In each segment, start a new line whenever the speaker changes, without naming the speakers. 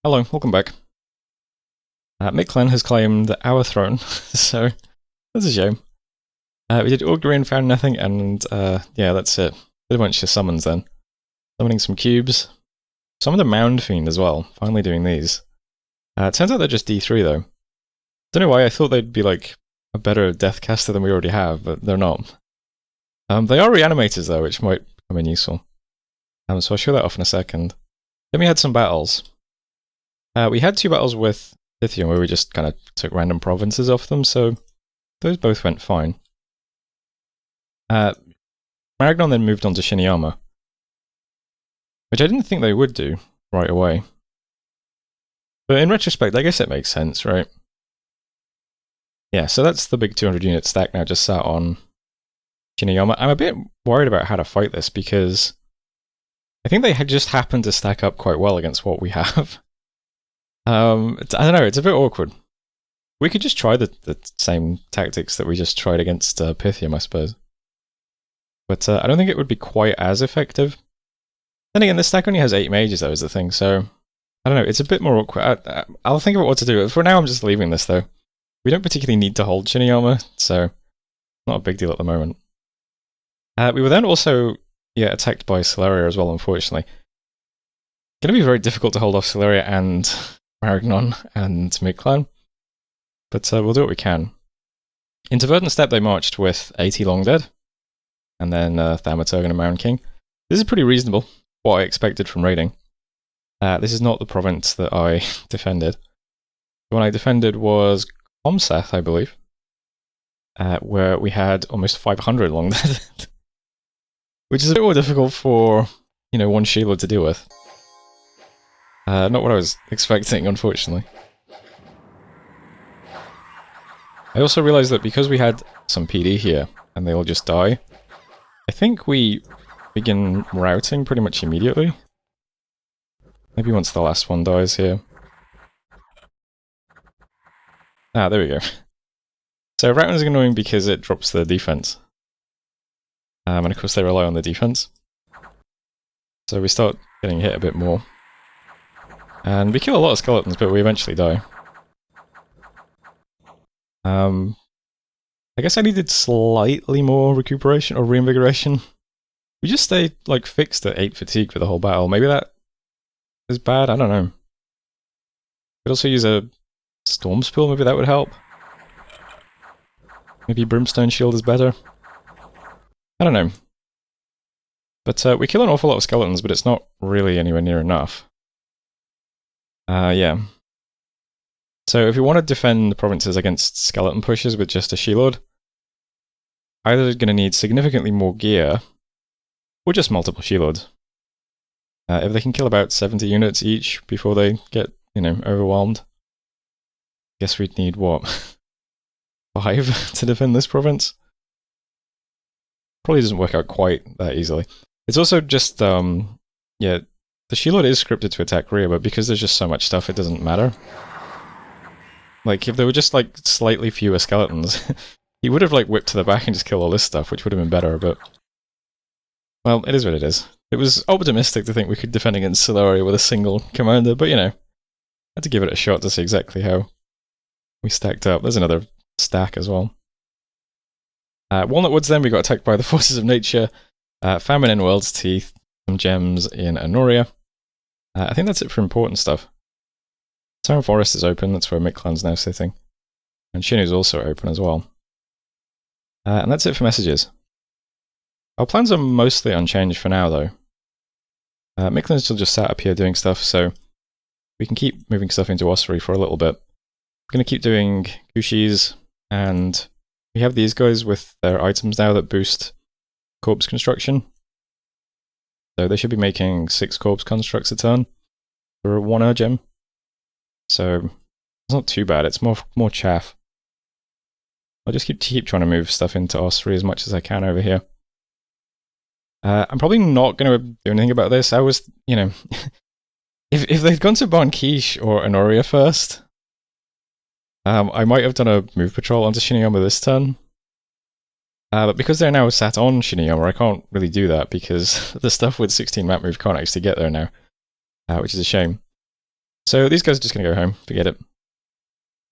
Hello, welcome back. Mictlan has claimed our throne, so that's a shame. We did Augury and found nothing, and yeah, that's it. Did a bunch of summons then. Summoning some cubes. Summoned a Mound Fiend as well, finally doing these. Turns out they're just D3 though. Don't know why, I thought they'd be like a better death caster than we already have, but they're not. They are reanimators though, which might come in useful. So I'll show that off in a second. Then we had some battles. We had 2 battles with Pythium where we just kind of took random provinces off them, so those both went fine. Maragnon then moved on to Shiniyama, which I didn't think they would do right away. But in retrospect, I guess it makes sense, right? Yeah, so that's the big 200 unit stack now just sat on Shiniyama. I'm a bit worried about how to fight this because I think they had just happened to stack up quite well against what we have. I don't know, it's a bit awkward. We could just try the same tactics that we just tried against Pythium, I suppose. But I don't think it would be quite as effective. Then again, this stack only has 8 mages, though, is the thing, so I don't know, it's a bit more awkward. I'll think about what to do. For now, I'm just leaving this, though. We don't particularly need to hold Shiniyama, so not a big deal at the moment. We were then also attacked by Celeria as well, unfortunately. It's going to be very difficult to hold off Celeria and Maragnon and Mictlan, but we'll do what we can. Into Verdant Steppe they marched with 80 Long Dead, and then Thaumaturgon and Mound King. This is pretty reasonable, what I expected from raiding. This is not the province that I defended. The one I defended was Comsath, I believe, where we had almost 500 Long Dead, which is a bit more difficult for, one Sheila to deal with. Not what I was expecting, unfortunately. I also realized that because we had some PD here, and they all just die, I think we begin routing pretty much immediately. Maybe once the last one dies here. Ah, there we go. So routing is annoying because it drops the defense. And of course they rely on the defense. So we start getting hit a bit more. And we kill a lot of skeletons, but we eventually die. I guess I needed slightly more recuperation or reinvigoration. We just stayed like fixed at 8 fatigue for the whole battle. Maybe that is bad, I don't know. Could also use a Storm Spill, maybe that would help. Maybe Brimstone Shield is better. I don't know. But we kill an awful lot of skeletons, but it's not really anywhere near enough. Yeah. So if you want to defend the provinces against skeleton pushes with just a She-Lord, either you're going to need significantly more gear, or just multiple She-Lords. If they can kill about 70 units each before they get, overwhelmed, I guess we'd need, what, 5 to defend this province? Probably doesn't work out quite that easily. It's also just, the She-Lord is scripted to attack rear, but because there's just so much stuff, it doesn't matter. Like, if there were just, slightly fewer skeletons, he would have, whipped to the back and just killed all this stuff, which would have been better, but... Well, it is what it is. It was optimistic to think we could defend against Celeria with a single commander, but, had to give it a shot to see exactly how we stacked up. There's another stack as well. Walnut Woods then, we got attacked by the forces of nature, famine in World's Teeth, some gems in Anoria. I think that's it for important stuff. Sarren Forest is open, that's where Mictlan's now sitting. And Shinu's also open as well. And that's it for messages. Our plans are mostly unchanged for now, though. Mictlan's still just sat up here doing stuff, so we can keep moving stuff into Ossuary for a little bit. We're going to keep doing Kushis, and we have these guys with their items now that boost corpse construction. So they should be making 6 corpse constructs a turn for 1 gem. So it's not too bad, it's more chaff. I'll just keep trying to move stuff into Ossuary as much as I can over here. I'm probably not going to do anything about this. I was, if they'd gone to Ban Quiche or Anoria first, I might have done a move patrol onto Shiniyama this turn. But because they're now sat on Shiniyama, I can't really do that because the stuff with 16 map move can't actually get there now, which is a shame. So these guys are just going to go home. Forget it.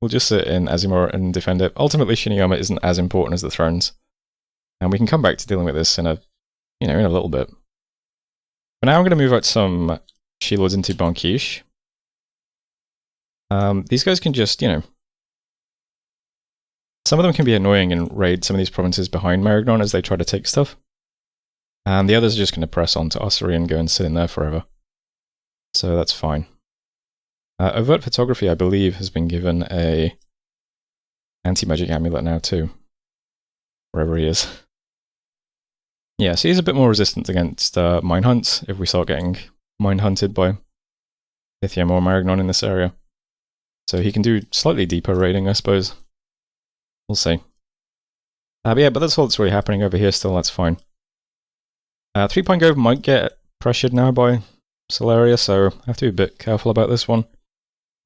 We'll just sit in Azimur and defend it. Ultimately, Shinigami isn't as important as the thrones. And we can come back to dealing with this in a, in a little bit. But now I'm going to move out some She-Lords into Bankish. These guys can just, some of them can be annoying and raid some of these provinces behind Marignon as they try to take stuff. And the others are just going to press on to Ossuary and go and sit in there forever. So that's fine. Overt Photography, I believe, has been given a anti-magic amulet now too. Wherever he is. Yeah, so he's a bit more resistant against mine hunts if we start getting mine hunted by Pythium or Marignon in this area. So he can do slightly deeper raiding, I suppose. We'll see. But that's all that's really happening over here still, that's fine. 3 Pine Grove might get pressured now by Solaria, so I have to be a bit careful about this one.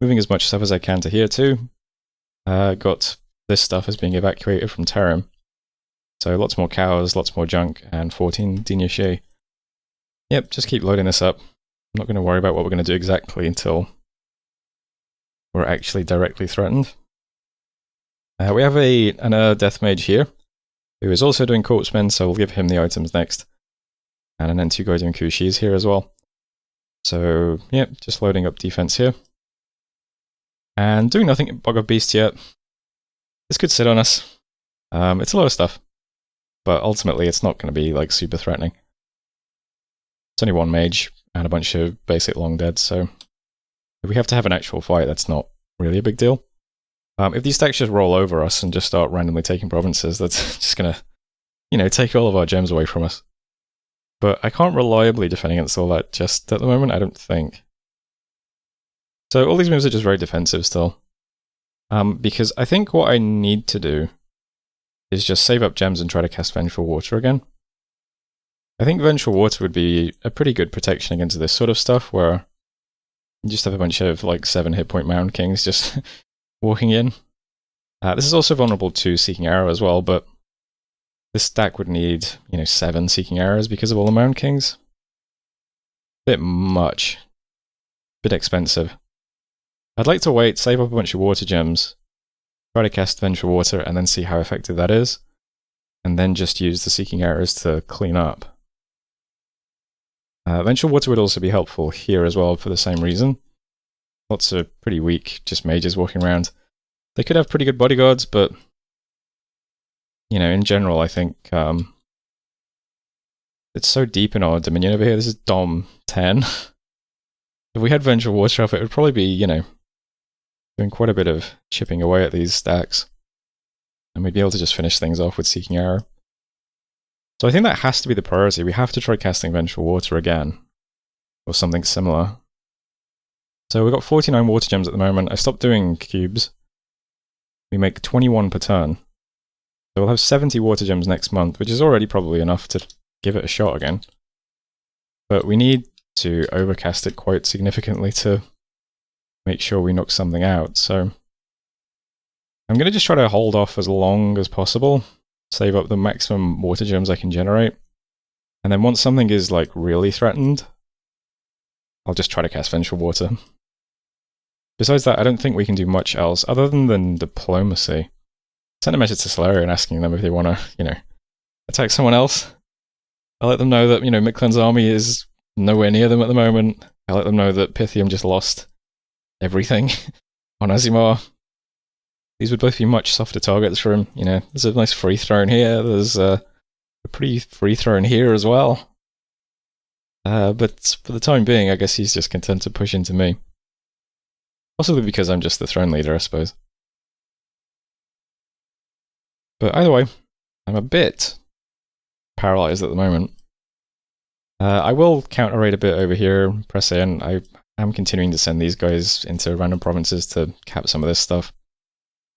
Moving as much stuff as I can to here too. Got this stuff as being evacuated from Tarim. So lots more cows, lots more junk, and 14 Dinyashi. Yep, just keep loading this up. I'm not going to worry about what we're going to do exactly until we're actually directly threatened. We have an Death Mage here, who is also doing Corpsemen, so we'll give him the items next. And an N2 doing Kushis here as well. So, yep, just loading up defense here. And doing nothing at Bog of Beast yet. This could sit on us. It's a lot of stuff. But ultimately, it's not going to be like super threatening. It's only one mage and a bunch of basic long dead, so if we have to have an actual fight, that's not really a big deal. If these stacks just roll over us and just start randomly taking provinces, that's just going to, take all of our gems away from us. But I can't reliably defend against all that just at the moment, I don't think. So all these moves are just very defensive still. Because I think what I need to do is just save up gems and try to cast Vengeful Water again. I think Vengeful Water would be a pretty good protection against this sort of stuff, where you just have a bunch of like 7 hit point Mound Kings just walking in. This is also vulnerable to Seeking Arrow as well, but this stack would need, 7 Seeking Arrows because of all the Mound Kings. Bit much. Bit expensive. I'd like to wait, save up a bunch of water gems, try to cast Vengeful Water, and then see how effective that is. And then just use the Seeking Arrows to clean up. Vengeful Water would also be helpful here as well for the same reason. Lots of pretty weak, just mages walking around. They could have pretty good bodyguards, but, in general, I think it's so deep in our Dominion over here. This is Dom 10. If we had Vengeful Water up, it would probably be, doing quite a bit of chipping away at these stacks. And we'd be able to just finish things off with Seeking Arrow. So I think that has to be the priority. We have to try casting Vengeful Water again. Or something similar. So we've got 49 water gems at the moment. I stopped doing cubes. We make 21 per turn. So we'll have 70 water gems next month, which is already probably enough to give it a shot again. But we need to overcast it quite significantly to make sure we knock something out. So I'm going to just try to hold off as long as possible, save up the maximum water gems I can generate, and then once something is like really threatened, I'll just try to cast Vengeful Water. Besides that, I don't think we can do much else other than Diplomacy. Send a message to Solaria and asking them if they want to, attack someone else. I'll let them know that, Miklan's army is nowhere near them at the moment. I'll let them know that Pythium just lost everything on Azimar. These would both be much softer targets for him. There's a nice free throne here. There's a pretty free throne here as well. But for the time being, I guess he's just content to push into me. Possibly because I'm just the throne leader, I suppose. But either way, I'm a bit paralyzed at the moment. I will counter raid a bit over here, press in. I am continuing to send these guys into random provinces to cap some of this stuff.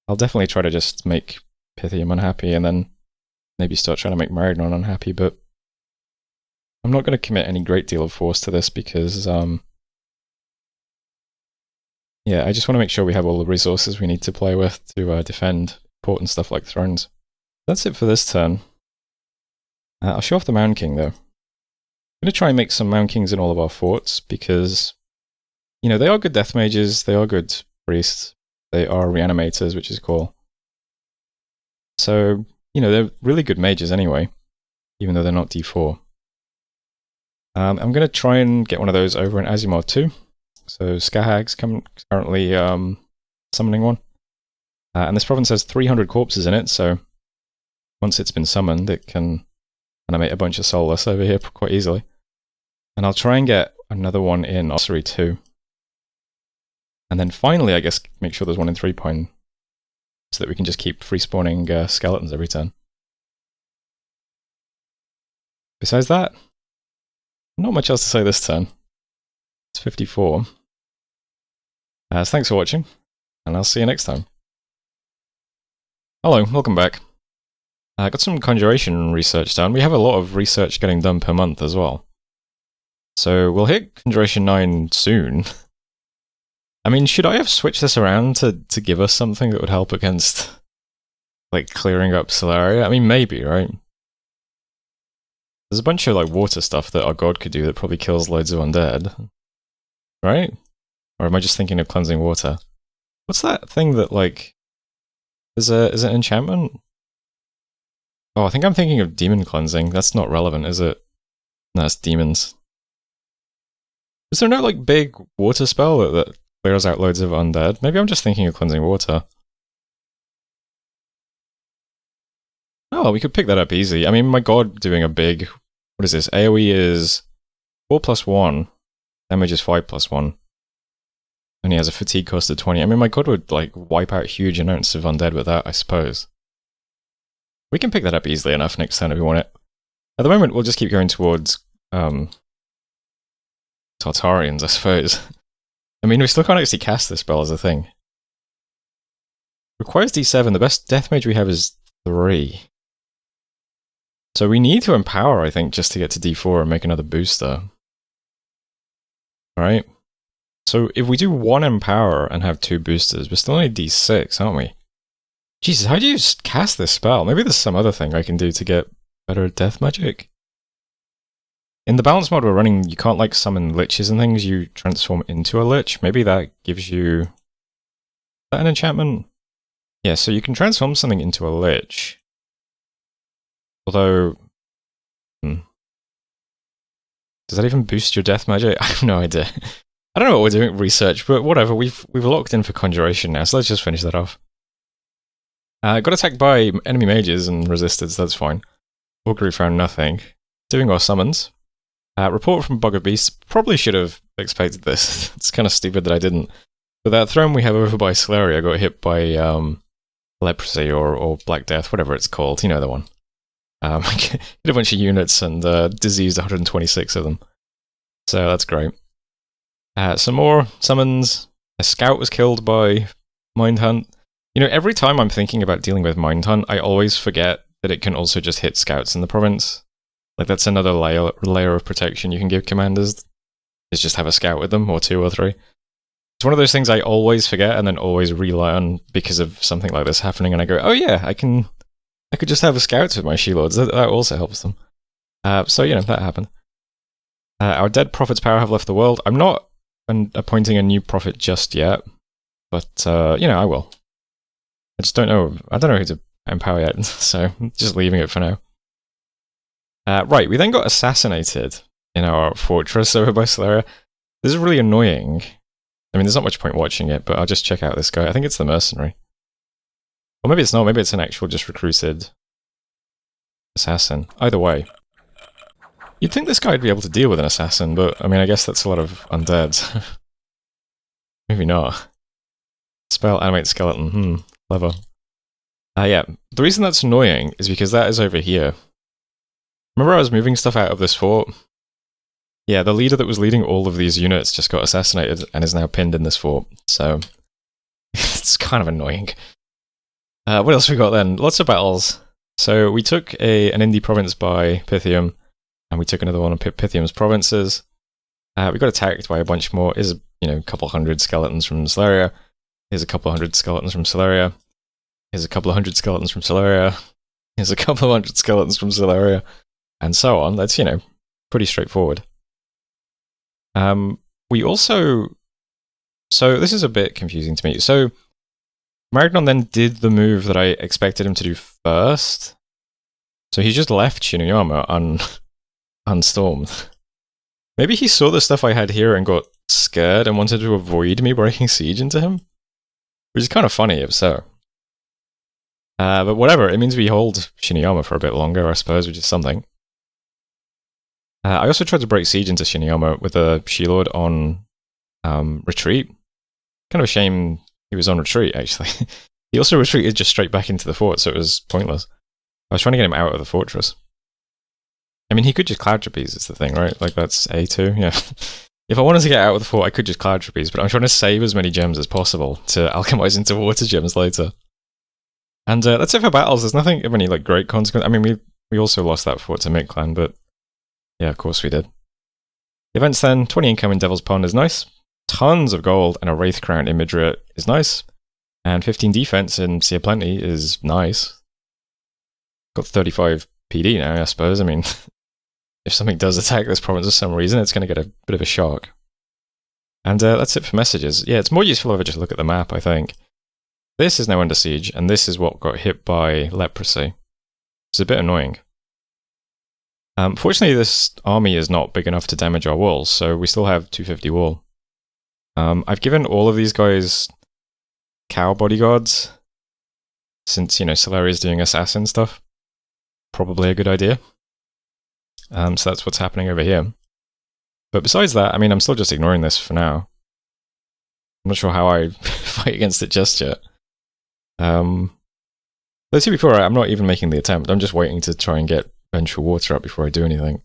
I'll definitely try to just make Pythium unhappy and then maybe start trying to make Marignon unhappy, but I'm not going to commit any great deal of force to this because, yeah, I just want to make sure we have all the resources we need to play with to defend important stuff like thrones. That's it for this turn. I'll show off the Mound King though. I'm going to try and make some Mound Kings in all of our forts because you know, they are good death mages, they are good priests, they are reanimators, which is cool. So, you know, they're really good mages anyway, even though they're not D4. I'm going to try and get one of those over in Azumod too. So Skahag's currently summoning one. And this province has 300 corpses in it, so once it's been summoned, it can animate a bunch of soulless over here quite easily. And I'll try and get another one in Ossuary too. And then finally, I guess, make sure there's one in Three Pine, so that we can just keep free spawning skeletons every turn. Besides that, not much else to say this turn. It's 54. So thanks for watching, and I'll see you next time. Hello, welcome back. I got some conjuration research done. We have a lot of research getting done per month as well. So we'll hit Conjuration 9 soon. I mean, should I have switched this around to give us something that would help against, like, clearing up Solaria? I mean, maybe, right? There's a bunch of, like, water stuff that our god could do that probably kills loads of undead. Right? Or am I just thinking of cleansing water? What's that thing that, like... is it enchantment? Oh, I think I'm thinking of demon cleansing. That's not relevant, is it? No, it's demons. Is there no, like, big water spell that clears out loads of undead? Maybe I'm just thinking of cleansing water. Oh, we could pick that up easy. I mean, my god doing a big... what is this? AoE is 4+1. Damage is 5+1. And he has a fatigue cost of 20. I mean, my god would, like, wipe out huge amounts of undead with that, I suppose. We can pick that up easily enough next turn if we want it. At the moment, we'll just keep going towards Tartarians, I suppose. I mean, we still can't actually cast this spell as a thing. Requires D7. The best death mage we have is 3. So we need to empower, I think, just to get to D4 and make another booster. Alright? So if we do 1 empower and have 2 boosters, we're still only D6, aren't we? Jesus, how do you cast this spell? Maybe there's some other thing I can do to get better death magic? In the balance mod we're running, you can't, like, summon liches and things, you transform into a lich. Maybe that gives you... is that an enchantment? Yeah, so you can transform something into a lich. Although... does that even boost your death magic? I have no idea. I don't know what we're doing research, but whatever, we've locked in for Conjuration now, so let's just finish that off. Got attacked by enemy mages and resisted, so that's fine. Augury found nothing. Doing our summons. Report from Bog of Beasts. Probably should have expected this. It's kind of stupid that I didn't. But that throne we have over by Solaria got hit by leprosy or Black Death, whatever it's called. You know the one. Hit a bunch of units and diseased 126 of them. So that's great. Some more summons. A scout was killed by Mindhunt. You know, every time I'm thinking about dealing with Mindhunt, I always forget that it can also just hit scouts in the province. Like, that's another layer of protection you can give commanders, is just have a scout with them, or 2 or 3. It's one of those things I always forget and then always relearn because of something like this happening, and I go, oh yeah, I could just have a scouts with my She-Lords, that also helps them. So, you know, that happened. Our dead prophet's power have left the world. I'm not appointing a new prophet just yet, but, you know, I will. I just don't know, I don't know who to empower yet, so I'm just leaving it for now. Right, we then got assassinated in our fortress over by Solaria. This is really annoying. I mean, there's not much point watching it, but I'll just check out this guy. I think it's the mercenary. Or maybe it's not, maybe it's an actual just recruited assassin. Either way. You'd think this guy would be able to deal with an assassin, but I mean, I guess that's a lot of undeads. Maybe not. Spell animate skeleton, clever. Yeah, the reason that's annoying is because that is over here. Remember I was moving stuff out of this fort? Yeah, the leader that was leading all of these units just got assassinated and is now pinned in this fort, so it's kind of annoying. What else we got then? Lots of battles. So we took an indie province by Pythium, and we took another one of Pythium's provinces. We got attacked by a bunch more. Here's a couple hundred skeletons from Solaria. Here's a couple hundred skeletons from Solaria. Here's a couple of hundred skeletons from Solaria. Here's a couple of hundred skeletons from Solaria. And so on. That's, pretty straightforward. We also So this is a bit confusing to me. So Maragnon then did the move that I expected him to do first. So he just left Shinuyama unstormed. Maybe he saw the stuff I had here and got scared and wanted to avoid me breaking siege into him? Which is kind of funny if so. But whatever, it means we hold Shinuyama for a bit longer, I suppose, which is something. I also tried to break siege into Shinuyama with a Shilord on retreat. Kind of a shame he was on retreat, actually. He also retreated just straight back into the fort, so it was pointless. I was trying to get him out of the fortress. I mean, he could just cloud trapeze, is the thing, right? Like, that's A2, yeah. If I wanted to get out of the fort, I could just cloud trapeze, but I'm trying to save as many gems as possible to alchemize into water gems later. And that's it for battles. There's nothing of any, like, great consequence. I mean, we also lost that fort to Mictlan, but yeah, of course we did. Events then, 20 income in Devil's Pond is nice. Tons of gold and a Wraith Crown in Midriot is nice. And 15 defense in Sea of Plenty is nice. Got 35 PD now, I suppose. I mean, if something does attack this province for some reason, it's going to get a bit of a shock. And that's it for messages. Yeah, it's more useful if I just look at the map, I think. This is now under siege, and this is what got hit by leprosy. It's a bit annoying. Fortunately, this army is not big enough to damage our walls, so we still have 250 wall. I've given all of these guys cow bodyguards, since, you know, Solari's doing assassin stuff. Probably a good idea. So that's what's happening over here. But besides that, I mean, I'm still just ignoring this for now. I'm not sure how I fight against it just yet. Let's see, before I'm not even making the attempt. I'm just waiting to try and get Vengeful Water up before I do anything.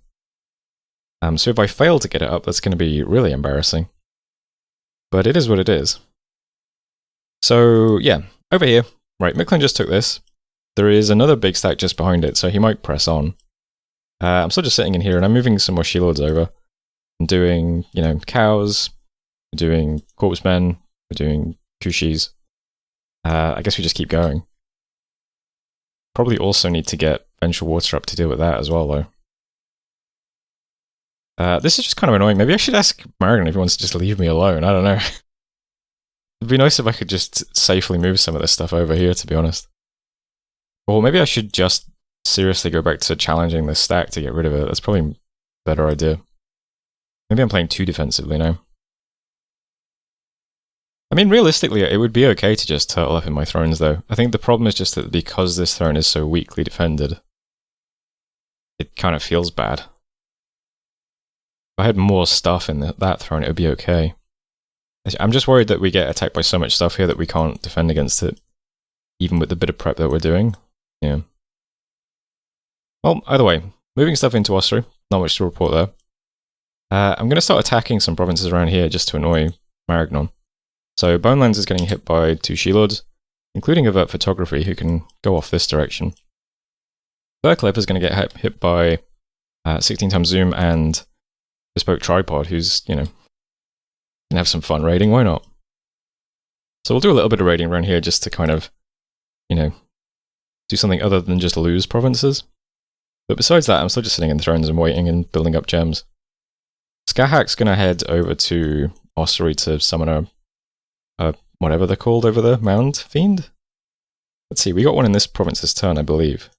So if I fail to get it up, that's going to be really embarrassing. But it is what it is. So yeah, over here. Right, Mictlan just took this. There is another big stack just behind it, so he might press on. I'm still just sitting in here, and I'm moving some more She-Lords over. I'm doing, you know, cows. We're doing corpsemen. We're doing Kushis. I guess we just keep going. Probably also need to get Vengeful Water up to deal with that as well, though. This is just kind of annoying. Maybe I should ask Maragnon if he wants to just leave me alone. I don't know. It'd be nice if I could just safely move some of this stuff over here, to be honest. Or maybe I should just seriously go back to challenging this stack to get rid of it. That's probably a better idea. Maybe I'm playing too defensively now. I mean, realistically, it would be okay to just turtle up in my thrones, though. I think the problem is just that because this throne is so weakly defended, it kind of feels bad. If I had more stuff in that throne, it would be okay. I'm just worried that we get attacked by so much stuff here that we can't defend against it, even with the bit of prep that we're doing. Yeah. Well, either way, moving stuff into Ossory, not much to report there. I'm going to start attacking some provinces around here just to annoy Maragnon. So Bonelands is getting hit by 2 She-Lords, including Avert Photography, who can go off this direction. Burklip is going to get hit by 16 times Zoom and Bespoke Tripod, who's, you know, can have some fun raiding, why not? So we'll do a little bit of raiding around here just to kind of, you know, do something other than just lose provinces. But besides that, I'm still just sitting in thrones and waiting and building up gems. Skahak's going to head over to Ossory to summon a whatever they're called over there, Mound Fiend? Let's see, we got one in this province's turn, I believe.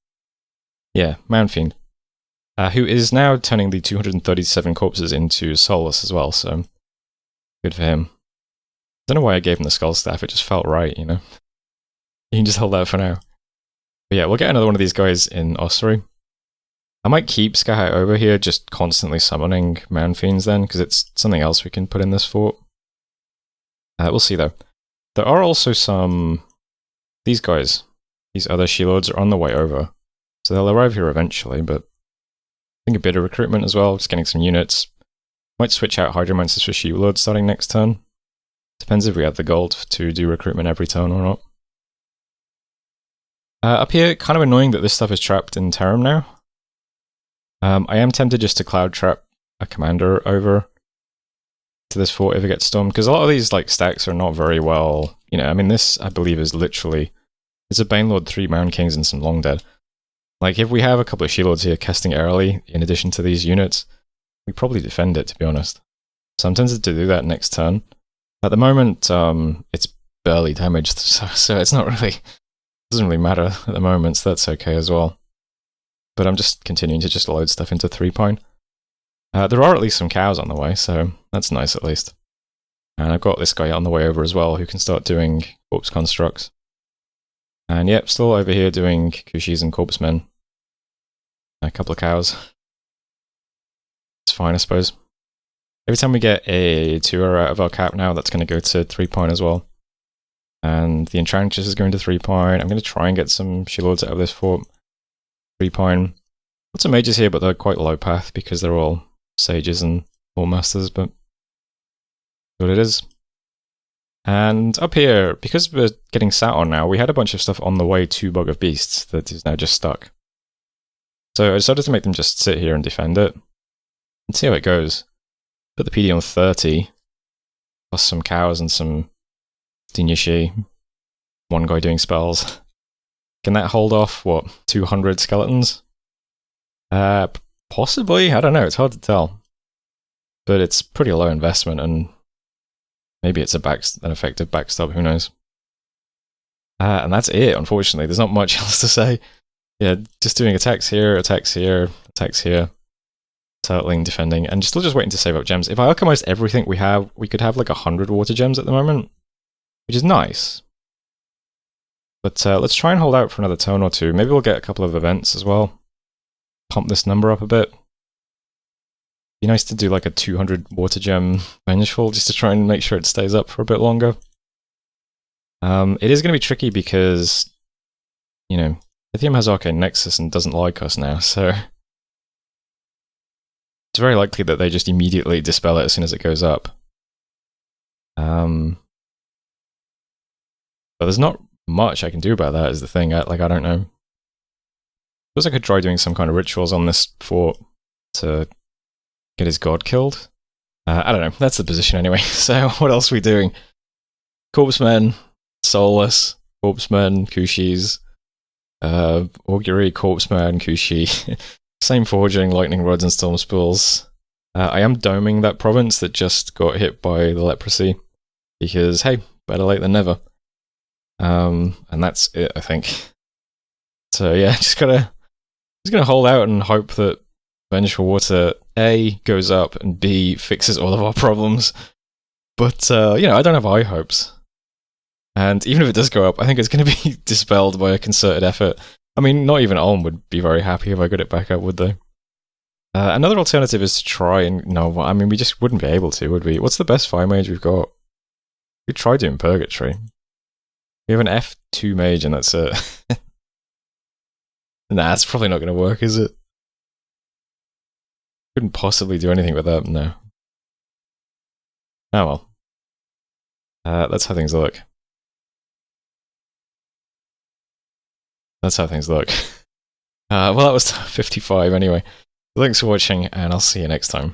Yeah, Mound Fiend. Who is now turning the 237 corpses into soulless as well, so good for him. I don't know why I gave him the Skull Staff, it just felt right, you know? You can just hold that for now. But yeah, we'll get another one of these guys in Ossory. I might keep Skahak over here, just constantly summoning Mound Fiends then, because it's something else we can put in this fort. We'll see though. There are also some... These guys, these other She-Lords are on the way over. So they'll arrive here eventually, but I think a bit of recruitment as well, just getting some units. Might switch out Hydromancers for She-Lords starting next turn. Depends if we have the gold to do recruitment every turn or not. Up here, kind of annoying that this stuff is trapped in Tarim now. I am tempted just to cloud trap a commander over to this fort if it gets stormed, because a lot of these like stacks are not very well, you know, I mean this I believe is literally, it's a Banelord, 3 Mound Kings and some Long Dead. Like if we have a couple of She-Lords here casting early in addition to these units, we probably defend it, to be honest. So I'm tempted to do that next turn. At the moment, it's barely damaged, so it's not really, doesn't really matter at the moment, so that's okay as well. But I'm just continuing to just load stuff into 3 Pine. There are at least some cows on the way, so that's nice at least. And I've got this guy on the way over as well who can start doing corpse constructs. And yep, still over here doing Kushis and corpsemen. A couple of cows. It's fine, I suppose. Every time we get a 2er out of our cap now, that's going to go to 3 Pine as well. And the Enchantress is going to 3 Pine. I'm going to try and get some She-Lords out of this fort. 3 Pine. Lots of mages here, but they're quite low path because they're all sages and all masters, but what it is. And up here, because we're getting sat on now, we had a bunch of stuff on the way to Bog of Beasts that is now just stuck. So I decided to make them just sit here and defend it. And see how it goes. Put the PD on 30, plus some cows and some Dinyashi. One guy doing spells. Can that hold off, what, 200 skeletons? Possibly, I don't know, it's hard to tell. But it's pretty low investment, and maybe it's an effective backstop, who knows. And that's it, unfortunately. There's not much else to say. Yeah, just doing attacks here, attacks here, attacks here. Turtling, defending, and still just waiting to save up gems. If I alchemized everything we have, we could have like 100 water gems at the moment, which is nice. But let's try and hold out for another turn or two. Maybe we'll get a couple of events as well. Pump this number up a bit. Be nice to do like a 200 water gem Vengeful just to try and make sure it stays up for a bit longer. It is going to be tricky because, you know, Pythium has Arcane Nexus and doesn't like us now, so it's very likely that they just immediately dispel it as soon as it goes up. But there's not much I can do about that, is the thing. I don't know. I suppose I could try doing some kind of rituals on this fort to get his god killed. I don't know. That's the position anyway. So what else are we doing? Corpsemen, Soulless, Corpsemen, Kushis, Augury, Corpseman, Kushi. Same forging, lightning rods and storm spools. I am doming that province that just got hit by the leprosy. Because, hey, better late than never. And that's it, I think. So yeah, just gonna hold out and hope that Vengeful Water A goes up and B fixes all of our problems. But you know, I don't have high hopes. And even if it does go up, I think it's going to be dispelled by a concerted effort. I mean, not even Ulm would be very happy if I got it back up, would they? Another alternative is to try and... No, I mean, we just wouldn't be able to, would we? What's the best fire mage we've got? We could try doing Purgatory. We have an F2 mage and that's it. Nah, it's probably not going to work, is it? Couldn't possibly do anything with that, no. Oh well. That's how things look. That's how things look. Well, that was 55 anyway. Thanks for watching, and I'll see you next time.